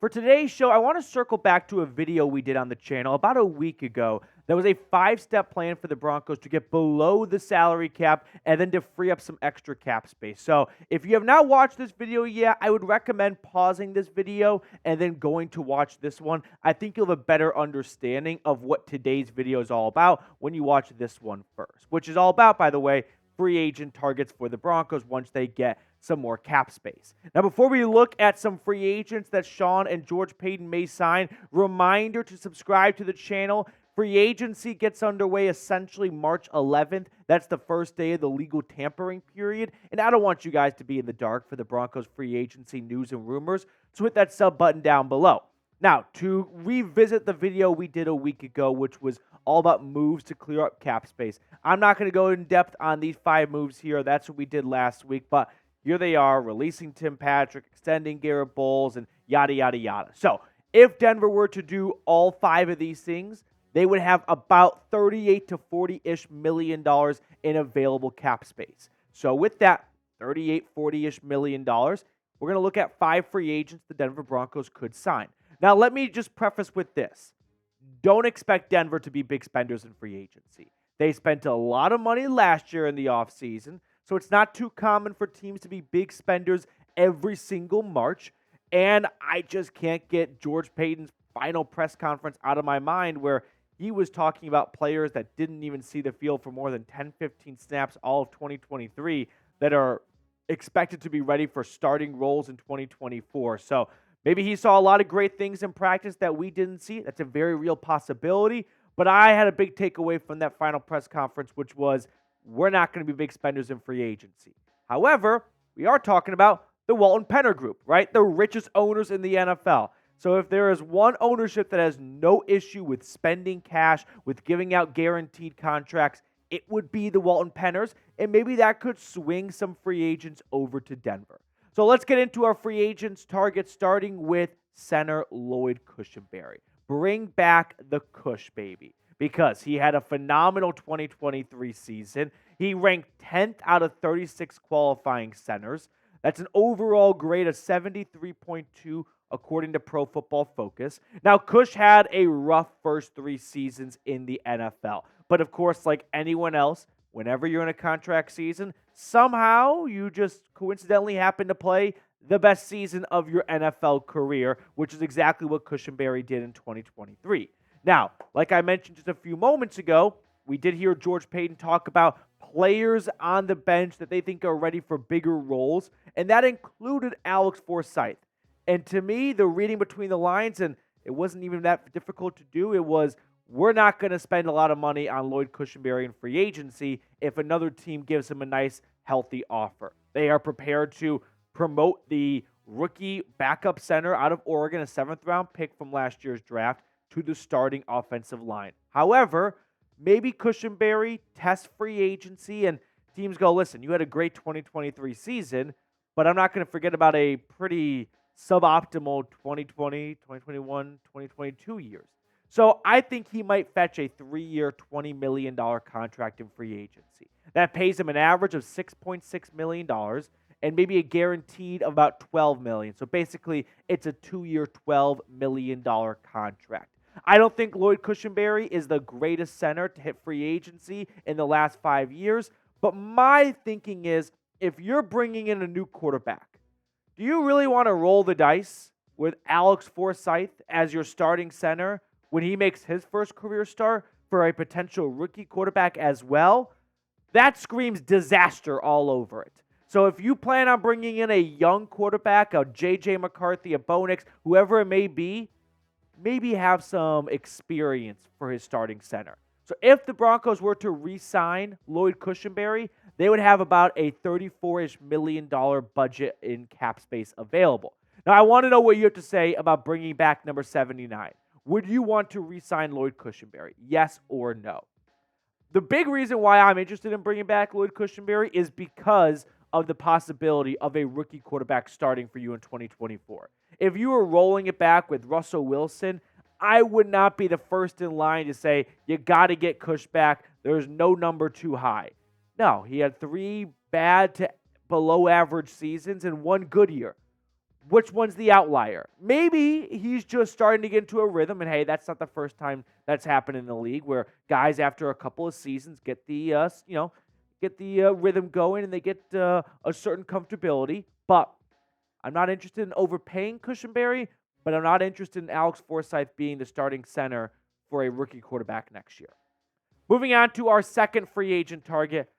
For today's show, I want to circle back to a video we did on the channel about a week ago. That was a 5-step plan for the Broncos to get below the salary cap and then to free up some extra cap space. So if you have not watched this video yet, I would recommend pausing this video and then going to watch this one. I think you'll have a better understanding of what today's video is all about when you watch this one first, which is all about, by the way, free agent targets for the Broncos once they get some more cap space. Now, before we look at some free agents that Sean and George Payton may sign, reminder to subscribe to the channel. Free agency gets underway essentially March 11th. That's the first day of the legal tampering period. And I don't want you guys to be in the dark for the Broncos free agency news and rumors, so hit that sub button down below. Now, to revisit the video we did a week ago, which was all about moves to clear up cap space. I'm not going to go in depth on these 5 moves here. That's what we did last week, but here they are, releasing Tim Patrick, extending Garrett Bowles, and yada, yada, yada. So if Denver were to do all 5 of these things, they would have about $38 to $40-ish million in available cap space. So with that $38, $40-ish million, we're going to look at 5 free agents the Denver Broncos could sign. Now, let me just preface with this. Don't expect Denver to be big spenders in free agency. They spent a lot of money last year in the offseason, so it's not too common for teams to be big spenders every single March. And I just can't get George Payton's final press conference out of my mind where he was talking about players that didn't even see the field for more than 10, 15 snaps all of 2023 that are expected to be ready for starting roles in 2024. So maybe he saw a lot of great things in practice that we didn't see. That's a very real possibility. But I had a big takeaway from that final press conference, which was we're not going to be big spenders in free agency. However, we are talking about the Walton Penner Group, right? The richest owners in the NFL. So if there is one ownership that has no issue with spending cash, with giving out guaranteed contracts, it would be the Walton Penners, and maybe that could swing some free agents over to Denver. So let's get into our free agents targets, starting with center Lloyd Cushenberry. Bring back the Cush, baby, because he had a phenomenal 2023 season. He ranked 10th out of 36 qualifying centers. That's an overall grade of 73.2 according to Pro Football Focus. Now, Cush had a rough first 3 seasons in the NFL. But of course, like anyone else, whenever you're in a contract season, somehow you just coincidentally happen to play the best season of your NFL career, which is exactly what Cushenberry did in 2023. Now, like I mentioned just a few moments ago, we did hear George Payton talk about players on the bench that they think are ready for bigger roles, and that included Alex Forsythe. And to me, the reading between the lines, and it wasn't even that difficult to do, it was, we're not going to spend a lot of money on Lloyd Cushenberry in free agency if another team gives him a nice, healthy offer. They are prepared to promote the rookie backup center out of Oregon, a 7th-round pick from last year's draft, to the starting offensive line. However, maybe Cushenberry tests free agency and teams go, listen, you had a great 2023 season, but I'm not going to forget about a pretty suboptimal 2020, 2021, 2022 years. So I think he might fetch a 3-year, $20 million contract in free agency. That pays him an average of $6.6 million and maybe a guaranteed of about $12 million. So basically, it's a 2-year, $12 million contract. I don't think Lloyd Cushenberry is the greatest center to hit free agency in the last 5 years, but my thinking is if you're bringing in a new quarterback, do you really want to roll the dice with Alex Forsythe as your starting center when he makes his first career start for a potential rookie quarterback as well? That screams disaster all over it. So if you plan on bringing in a young quarterback, a J.J. McCarthy, a Bo Nix, whoever it may be, maybe have some experience for his starting center. So if the Broncos were to re-sign Lloyd Cushenberry, they would have about a $34-ish million budget in cap space available. Now, I want to know what you have to say about bringing back number 79. Would you want to re-sign Lloyd Cushenberry? Yes or no? The big reason why I'm interested in bringing back Lloyd Cushenberry is because of the possibility of a rookie quarterback starting for you in 2024. If you were rolling it back with Russell Wilson, I would not be the first in line to say, you got to get Cush back. There's no number too high. No, he had 3 bad to below average seasons and 1 good year. which one's the outlier? Maybe he's just starting to get into a rhythm, and hey, that's not the first time that's happened in the league where guys after a couple of seasons get the rhythm going and they get a certain comfortability. But I'm not interested in overpaying Cushenberry, but I'm not interested in Alex Forsythe being the starting center for a rookie quarterback next year. Moving on to our second free agent target,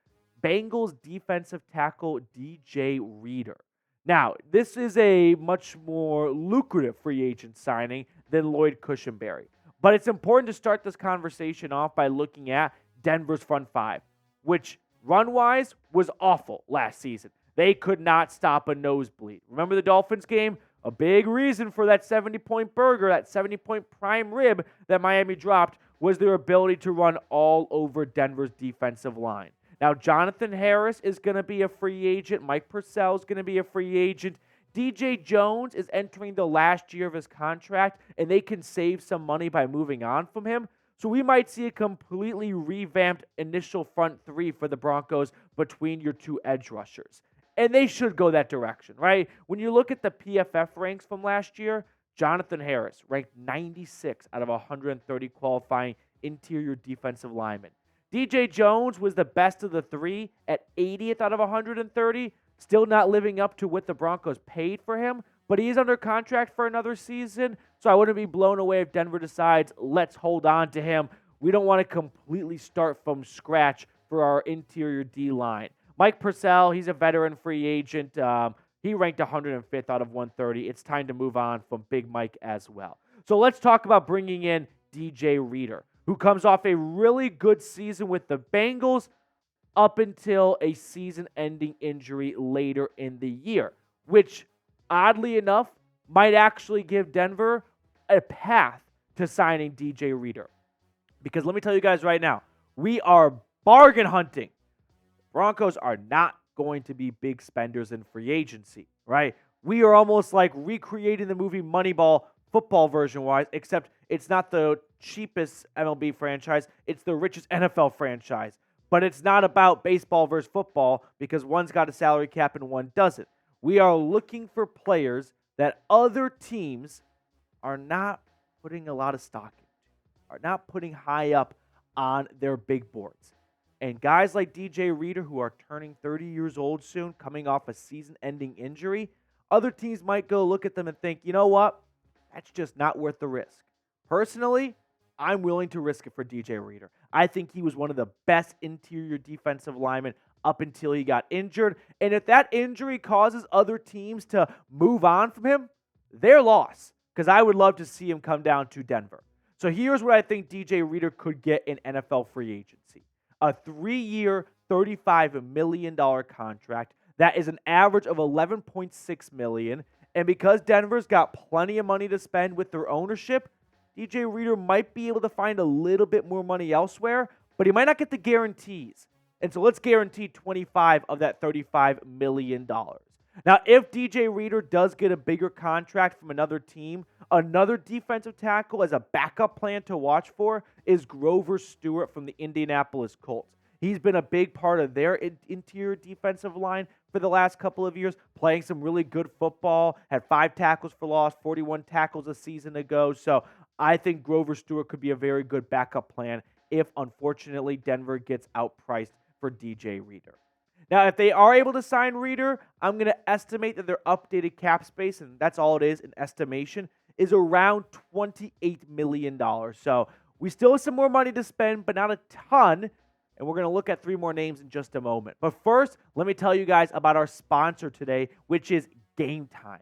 Bengals defensive tackle DJ Reader. Now, this is a much more lucrative free agent signing than Lloyd Cushenberry. But it's important to start this conversation off by looking at Denver's front five, which run-wise was awful last season. They could not stop a nosebleed. Remember the Dolphins game? A big reason for that 70-point burger, that 70-point prime rib that Miami dropped was their ability to run all over Denver's defensive line. Now, Jonathan Harris is going to be a free agent. Mike Purcell is going to be a free agent. DJ Jones is entering the last year of his contract, and they can save some money by moving on from him. So we might see a completely revamped initial front three for the Broncos between your two edge rushers. And they should go that direction, right? When you look at the PFF ranks from last year, Jonathan Harris ranked 96 out of 130 qualifying interior defensive linemen. DJ Jones was the best of the three at 80th out of 130, still not living up to what the Broncos paid for him, but he is under contract for another season, so I wouldn't be blown away if Denver decides, let's hold on to him. We don't want to completely start from scratch for our interior D-line. Mike Purcell, he's a veteran free agent. He ranked 105th out of 130. It's time to move on from Big Mike as well. So let's talk about bringing in DJ Reader, who comes off a really good season with the Bengals up until a season-ending injury later in the year, which, oddly enough, might actually give Denver a path to signing DJ Reader. Because let me tell you guys right now, we are bargain hunting. Broncos are not going to be big spenders in free agency, right? We are almost like recreating the movie Moneyball football version-wise, except it's not the cheapest MLB franchise, it's the richest NFL franchise. But it's not about baseball versus football because one's got a salary cap and one doesn't. We are looking for players that other teams are not putting a lot of stock into, are not putting high up on their big boards. And guys like DJ Reader, who are turning 30 years old soon, coming off a season-ending injury, other teams might go look at them and think, you know what? That's just not worth the risk. Personally, I'm willing to risk it for DJ Reader. I think he was one of the best interior defensive linemen up until he got injured. And if that injury causes other teams to move on from him, their loss. Because I would love to see him come down to Denver. So here's what I think DJ Reader could get in NFL free agency. A 3-year, $35 million contract that is an average of $11.6 million. And because Denver's got plenty of money to spend with their ownership, DJ Reader might be able to find a little bit more money elsewhere, but he might not get the guarantees. And so let's guarantee 25 of that $35 million. Now, if DJ Reader does get a bigger contract from another team, another defensive tackle as a backup plan to watch for is Grover Stewart from the Indianapolis Colts. He's been a big part of their interior defensive line for the last couple of years, playing some really good football, had 5 tackles for loss, 41 tackles a season ago. So I think Grover Stewart could be a very good backup plan if, unfortunately, Denver gets outpriced for DJ Reader. Now, if they are able to sign Reader, I'm going to estimate that their updated cap space, and that's all it is, an estimation, is around $28 million. So we still have some more money to spend, but not a ton. And we're going to look at 3 more names in just a moment. But first, let me tell you guys about our sponsor today, which is Game Time.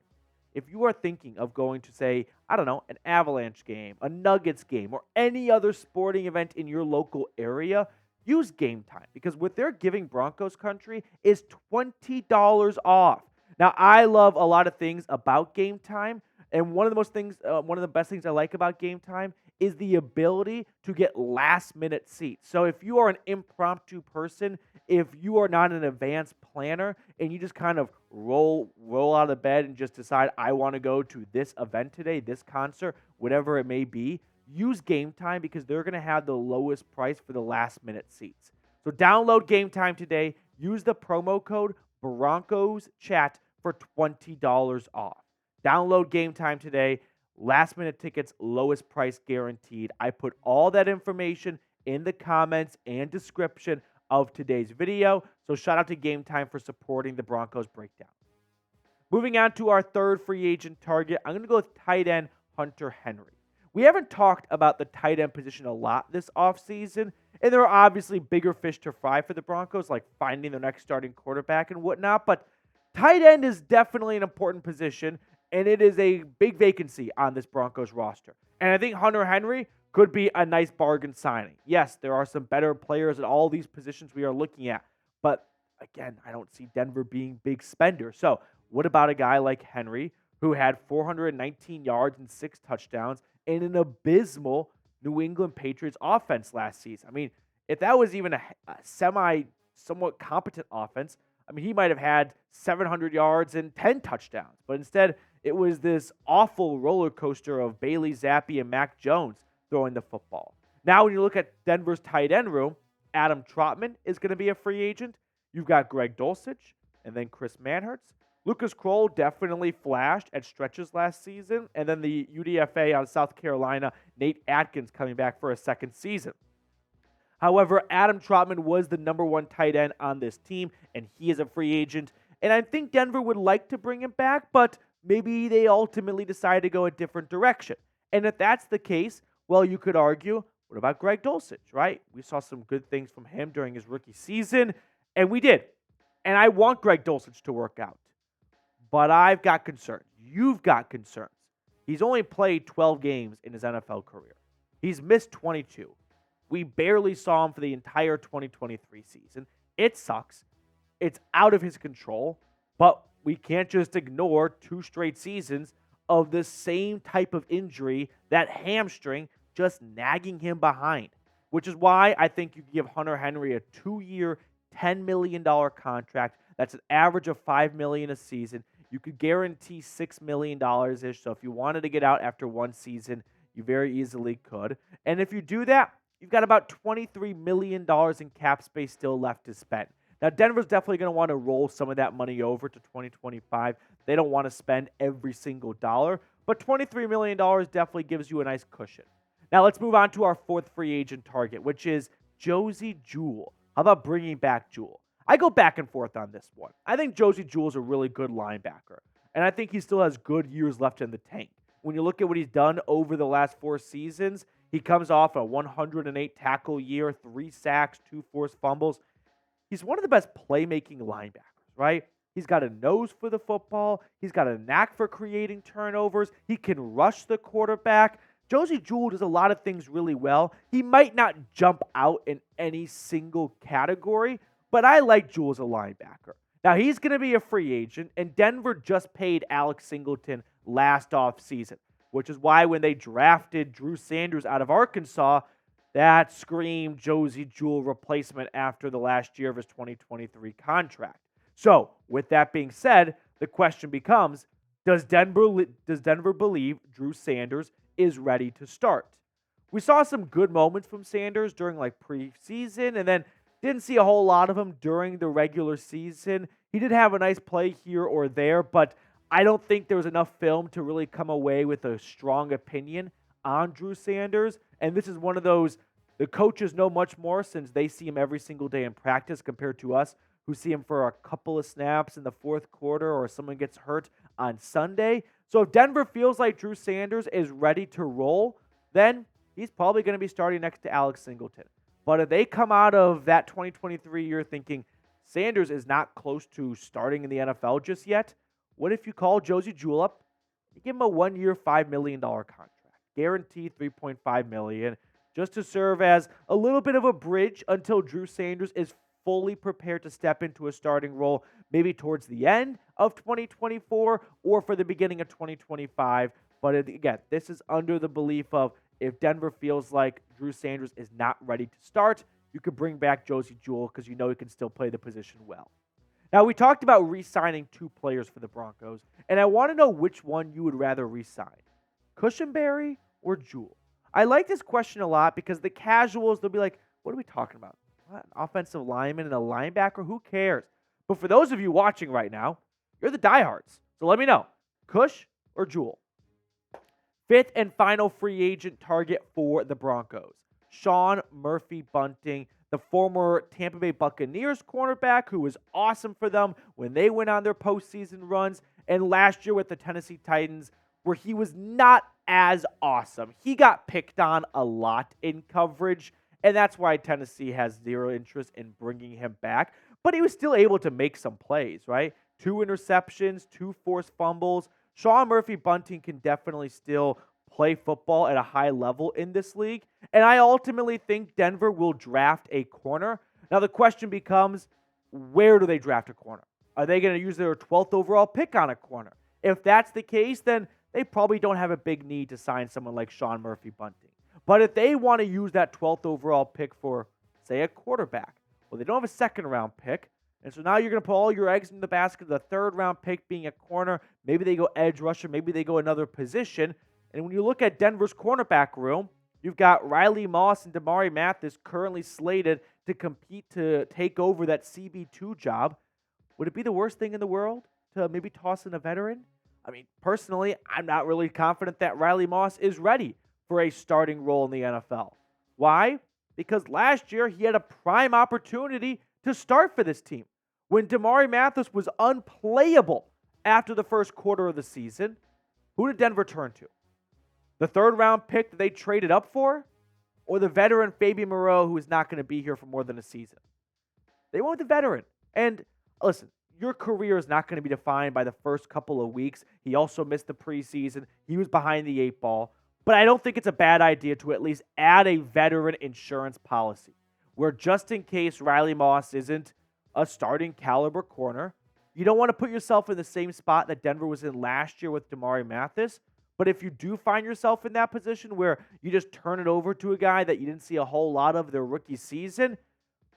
If you are thinking of going to, say, I don't know, an Avalanche game, a Nuggets game, or any other sporting event in your local area, use Game Time, because what they're giving Broncos country is $20 off. Now, I love a lot of things about Game Time, and one of the best things I like about Game Time is the ability to get last-minute seats. So if you are an impromptu person, if you are not an advanced planner, and you just kind of roll out of bed and just decide, I want to go to this event today, this concert, whatever it may be, use Game Time because they're going to have the lowest price for the last-minute seats. So download Game Time today. Use the promo code BroncosChat for $20 off. Download Game Time today. Last minute tickets, lowest price guaranteed. I put all that information in the comments and description of today's video. So shout out to Game Time for supporting the Broncos Breakdown. Moving on to our third free agent target, I'm going to go with tight end Hunter Henry. We haven't talked about the tight end position a lot this offseason, and there are obviously bigger fish to fry for the Broncos, like finding their next starting quarterback and whatnot, but tight end is definitely an important position, and it is a big vacancy on this Broncos roster. And I think Hunter Henry could be a nice bargain signing. Yes, there are some better players at all these positions we are looking at, but again, I don't see Denver being big spenders. So what about a guy like Henry, who had 419 yards and 6 touchdowns in an abysmal New England Patriots offense last season? I mean, if that was even a somewhat competent offense, I mean, he might have had 700 yards and 10 touchdowns. But instead, it was this awful roller coaster of Bailey Zappi and Mac Jones throwing the football. Now, when you look at Denver's tight end room, Adam Trotman is going to be a free agent. You've got Greg Dulcich and then Chris Manhertz. Lucas Kroll definitely flashed at stretches last season. And then the UDFA out of South Carolina, Nate Atkins, coming back for a second season. However, Adam Trotman was the number one tight end on this team, and he is a free agent. And I think Denver would like to bring him back, but maybe they ultimately decide to go a different direction. And if that's the case, well, you could argue, what about Greg Dulcich, right? We saw some good things from him during his rookie season, and we did. And I want Greg Dulcich to work out. But I've got concerns. You've got concerns. He's only played 12 games in his NFL career. He's missed 22. We barely saw him for the entire 2023 season. It sucks. It's out of his control. But we can't just ignore 2 straight seasons of the same type of injury, that hamstring just nagging him behind. Which is why I think you give Hunter Henry a 2-year, $10 million contract. That's an average of $5 million a season. You could guarantee $6 million-ish. So if you wanted to get out after one season, you very easily could. And if you do that, you've got about $23 million in cap space still left to spend. Now, Denver's definitely going to want to roll some of that money over to 2025. They don't want to spend every single dollar, but $23 million definitely gives you a nice cushion. Now, let's move on to our fourth free agent target, which is Josey Jewell. How about bringing back Jewell? I go back and forth on this one. I think Josey Jewell is a really good linebacker, and I think he still has good years left in the tank. When you look at what he's done over the last 4 seasons, he comes off a 108 tackle year, 3 sacks, 2 forced fumbles. He's one of the best playmaking linebackers, right? He's got a nose for the football. He's got a knack for creating turnovers. He can rush the quarterback. Josey Jewell does a lot of things really well. He might not jump out in any single category, but I like Jewell as a linebacker. Now, he's going to be a free agent, and Denver just paid Alex Singleton last offseason, which is why when they drafted Drew Sanders out of Arkansas, that screamed Josey Jewell replacement after the last year of his 2023 contract. So, with that being said, the question becomes, does Denver believe Drew Sanders is ready to start? We saw some good moments from Sanders during preseason, and then didn't see a whole lot of him during the regular season. He did have a nice play here or there, but I don't think there was enough film to really come away with a strong opinion on Drew Sanders. And this is one of those, the coaches know much more since they see him every single day in practice compared to us who see him for a couple of snaps in the fourth quarter or someone gets hurt on Sunday. So if Denver feels like Drew Sanders is ready to roll, then he's probably going to be starting next to Alex Singleton. But if they come out of that 2023 year thinking Sanders is not close to starting in the NFL just yet, what if you call Josey Jewell up, you give him a 1-year, $5 million contract, guaranteed $3.5 million, just to serve as a little bit of a bridge until Drew Sanders is fully prepared to step into a starting role, maybe towards the end of 2024 or for the beginning of 2025. But again, this is under the belief of if Denver feels like Drew Sanders is not ready to start, you could bring back Josey Jewell because you know he can still play the position well. Now, we talked about re-signing 2 players for the Broncos, and I want to know which one you would rather re-sign, Cushenberry or Jewell. I like this question a lot because the casuals, they'll be like, what are we talking about? What, an offensive lineman and a linebacker? Who cares? But for those of you watching right now, you're the diehards. So let me know, Cush or Jewell. Fifth and final free agent target for the Broncos, Sean Murphy-Bunting, the former Tampa Bay Buccaneers cornerback who was awesome for them when they went on their postseason runs, and last year with the Tennessee Titans, where he was not as awesome. He got picked on a lot in coverage, and that's why Tennessee has zero interest in bringing him back. But he was still able to make some plays, right? 2 interceptions, 2 forced fumbles. Sean Murphy-Bunting can definitely still play football at a high level in this league. And I ultimately think Denver will draft a corner. Now the question becomes, where do they draft a corner? Are they going to use their 12th overall pick on a corner? If that's the case, then they probably don't have a big need to sign someone like Sean Murphy-Bunting. But if they want to use that 12th overall pick for, say, a quarterback, well, they don't have a second-round pick. And so now you're going to put all your eggs in the basket of the third-round pick being a corner. Maybe they go edge rusher. Maybe they go another position. And when you look at Denver's cornerback room, you've got Riley Moss and Damari Mathis currently slated to compete to take over that CB2 job. Would it be the worst thing in the world to maybe toss in a veteran? I mean, personally, I'm not really confident that Riley Moss is ready for a starting role in the NFL. Why? Because last year he had a prime opportunity to start for this team. When Damari Mathis was unplayable after the first quarter of the season, who did Denver turn to? The third-round pick that they traded up for? Or the veteran Fabian Moreau, who is not going to be here for more than a season? They went with the veteran. And listen, your career is not going to be defined by the first couple of weeks. He also missed the preseason. He was behind the 8 ball. But I don't think it's a bad idea to at least add a veteran insurance policy where just in case Riley Moss isn't a starting caliber corner, you don't want to put yourself in the same spot that Denver was in last year with Damari Mathis. But if you do find yourself in that position where you just turn it over to a guy that you didn't see a whole lot of their rookie season,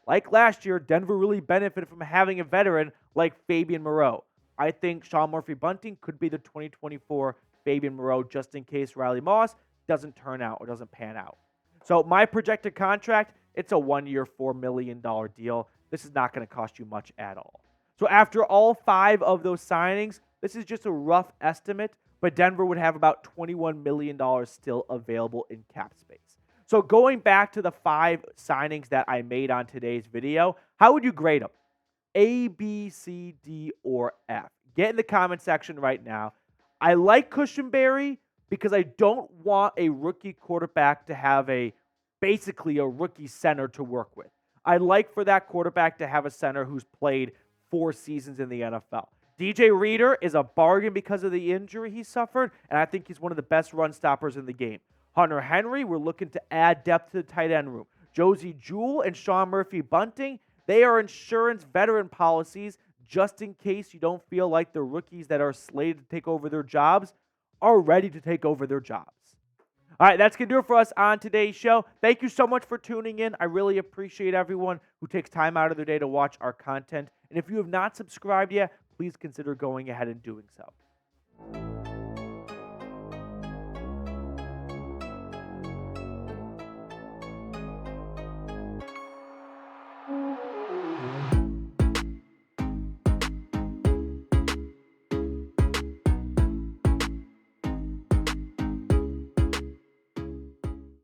like last year, Denver really benefited from having a veteran like Fabian Moreau. I think Sean Murphy-Bunting could be the 2024 Fabian Moreau just in case Riley Moss doesn't turn out or doesn't pan out. So my projected contract, it's a 1-year, $4 million deal. This is not going to cost you much at all. So after all 5 of those signings, this is just a rough estimate, but Denver would have about $21 million still available in cap space. So going back to the 5 signings that I made on today's video, how would you grade them? A, B, C, D, or F? Get in the comment section right now. I like Cushenberry because I don't want a rookie quarterback to have basically a rookie center to work with. I'd like for that quarterback to have a center who's played 4 seasons in the NFL. DJ Reader is a bargain because of the injury he suffered, and I think he's one of the best run stoppers in the game. Hunter Henry, we're looking to add depth to the tight end room. Josey Jewell and Sean Murphy-Bunting, they are insurance veteran policies just in case you don't feel like the rookies that are slated to take over their jobs are ready to take over their jobs. All right, that's going to do it for us on today's show. Thank you so much for tuning in. I really appreciate everyone who takes time out of their day to watch our content. And if you have not subscribed yet, please consider going ahead and doing so.